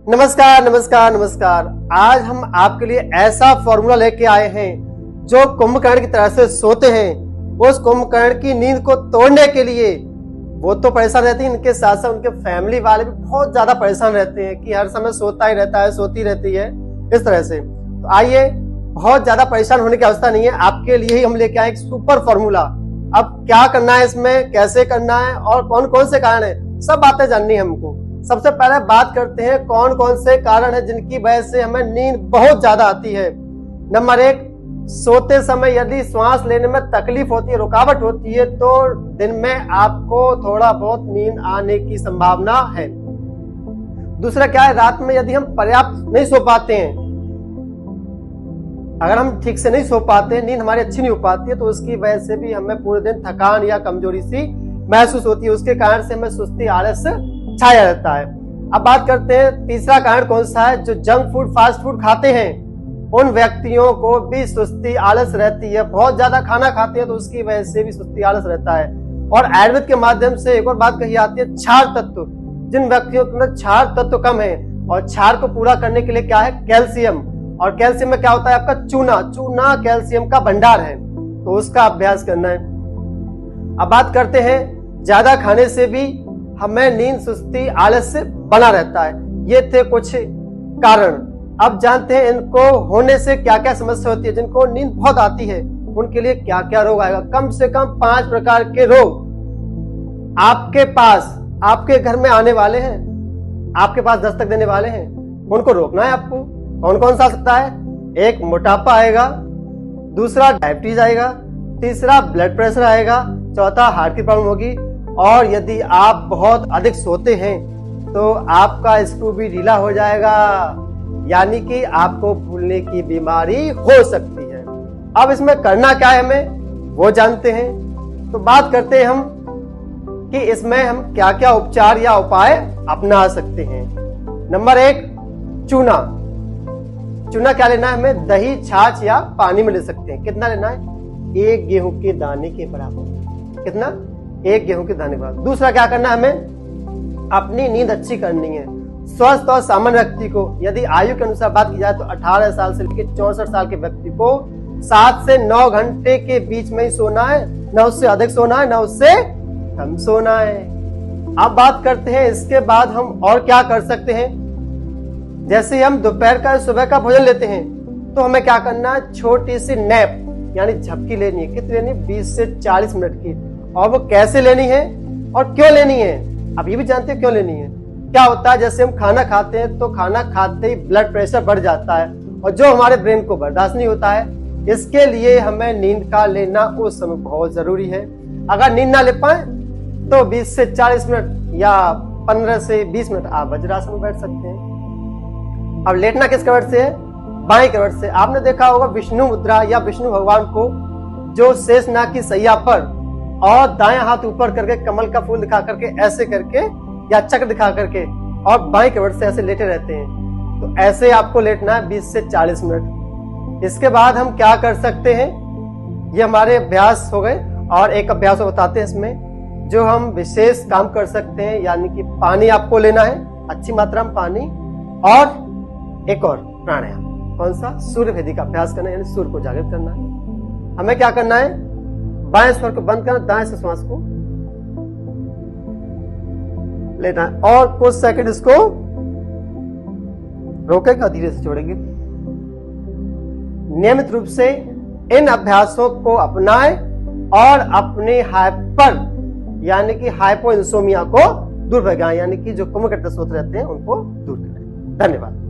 नमस्कार नमस्कार नमस्कार। आज हम आपके लिए ऐसा फॉर्मूला लेके आए हैं जो कुंभकर्ण की तरह से सोते हैं। उस कुंभकर्ण की नींद को तोड़ने के लिए वो तो परेशान रहते हैं, इनके साथ साथ उनके फैमिली वाले भी बहुत ज्यादा परेशान रहते हैं कि हर समय सोता ही रहता है, सोती रहती है, इस तरह से। तो आइए, बहुत ज्यादा परेशान होने की अवस्था नहीं है, आपके लिए ही हम लेके आए एक सुपर फॉर्मूला। अब क्या करना है इसमें, कैसे करना है और कौन कौन से कारण है, सब बातें जाननी है हमको। सबसे पहले बात करते हैं कौन कौन से कारण है जिनकी वजह से हमें नींद बहुत ज्यादा आती है। नंबर 1, सोते समय यदि श्वास लेने में तकलीफ होती है, रुकावट होती है, तो दिन में आपको थोड़ा बहुत नींद आने की संभावना है। दूसरा क्या है, रात में यदि हम पर्याप्त नहीं सो पाते हैं, अगर हम ठीक से नहीं सो पाते, नींद हमारी अच्छी नहीं हो पाती है, तो उसकी वजह से भी हमें पूरे दिन थकान या कमजोरी सी महसूस होती है। उसके कारण से हमें सुस्ती, आलस छाया रहता है। अब बात करते हैं तीसरा कारण कौन सा है। जो जंक फूड, फास्ट फूड खाते हैं, उन व्यक्तियों को भी सुस्ती, आलस रहती है। बहुत ज्यादा खाना खाते हैं तो उसकी वजह से भी सुस्ती, आलस रहता है। और आयुर्वेद के माध्यम से एक और बात कही आती है, क्षार तत्व। जिन व्यक्तियों के अंदर क्षार तत्व कम है, और क्षार को पूरा करने के लिए क्या है, कैल्शियम। और कैल्शियम में क्या होता है, आपका चूना। चूना कैल्शियम का भंडार है, तो उसका अभ्यास करना है। अब बात करते हैं, ज्यादा खाने से भी हमें नींद, सुस्ती, आलस से बना रहता है। ये थे कुछ कारण। अब जानते हैं इनको होने से क्या क्या समस्या होती है। जिनको नींद बहुत आती है उनके लिए क्या क्या रोग आएगा। कम से कम 5 प्रकार के रोग आपके पास, आपके घर में आने वाले हैं, आपके पास दस्तक देने वाले हैं। उनको रोकना है आपको। कौन कौन सा आ सकता है? एक, मोटापा आएगा। दूसरा, डायबिटीज आएगा। तीसरा, ब्लड प्रेशर आएगा। चौथा, हार्ट की प्रॉब्लम होगी। और यदि आप बहुत अधिक सोते हैं तो आपका स्क्रू भी ढीला हो जाएगा, यानी कि आपको भूलने की बीमारी हो सकती है। अब इसमें करना क्या है हमें, वो जानते हैं। तो बात करते हैं हम कि इसमें हम क्या क्या उपचार या उपाय अपना सकते हैं। नंबर 1, चूना। चूना क्या लेना है हमें, दही, छाछ या पानी में ले सकते हैं। कितना लेना है, 1 गेहूं के दाने के बराबर। कितना, 1 गेहूं के दाने के बराबर। दूसरा क्या करना है हमें, अपनी नींद अच्छी करनी है। स्वस्थ और सामान्य व्यक्ति को, यदि आयु के अनुसार बात की जाए तो 18 साल से लेकर 64 साल के व्यक्ति को 7 से 9 घंटे के बीच में ही सोना है। न उससे अधिक सोना है, न उससे कम सोना है। अब बात करते हैं इसके बाद हम और क्या कर सकते हैं। जैसे हम दोपहर का, सुबह का भोजन लेते हैं, तो हमें क्या करना है, छोटी सी नैप यानी झपकी लेनी है। कितनी लेनी है, 20 से 40 मिनट की। और वो कैसे लेनी है और क्यों लेनी है, आप ये भी जानते हैं क्यों लेनी है। क्या होता है, जैसे हम खाना खाते हैं तो खाना खाते ही ब्लड प्रेशर बढ़ जाता है, और जो हमारे ब्रेन को बर्दाश्त नहीं होता है। इसके लिए हमें नींद का लेना उस समय बहुत जरूरी है। अगर नींद ना ले पाए तो 20 से 40 मिनट या 15 से 20 मिनट आप वज्रासन में बैठ सकते हैं। अब लेटना किस करवट से है, बाएं करवट से। आपने देखा होगा विष्णु मुद्रा या विष्णु भगवान को, जो शेषनाग की सैया पर और दायां हाथ ऊपर करके कमल का फूल दिखा करके, ऐसे करके या चक्र दिखा करके, और बाएं करवट से ऐसे लेटे रहते हैं। तो ऐसे आपको लेटना है 20 से 40 मिनट। इसके बाद हम क्या कर सकते हैं, ये हमारे अभ्यास हो गए। और एक अभ्यास को बताते हैं इसमें, जो हम विशेष काम कर सकते हैं, यानी कि पानी आपको लेना है, अच्छी मात्रा में पानी। और एक और प्राणायाम, कौन सा, सूर्य भेदी का अभ्यास करना है, यानी सूर्य को जागृत करना है। हमें क्या करना है, बाएं स्वर को बंद करना, दाएं से श्वास को लेना है, और कुछ सेकंड इसको रोकेगा, धीरे से छोड़ेंगे। नियमित रूप से इन अभ्यासों को अपनाएं और अपने हाइपर यानी कि हाइपो इंसोमिया को दूर भगाएं, यानी कि जो कुंभकर्ण सोते रहते हैं उनको दूर करें। धन्यवाद।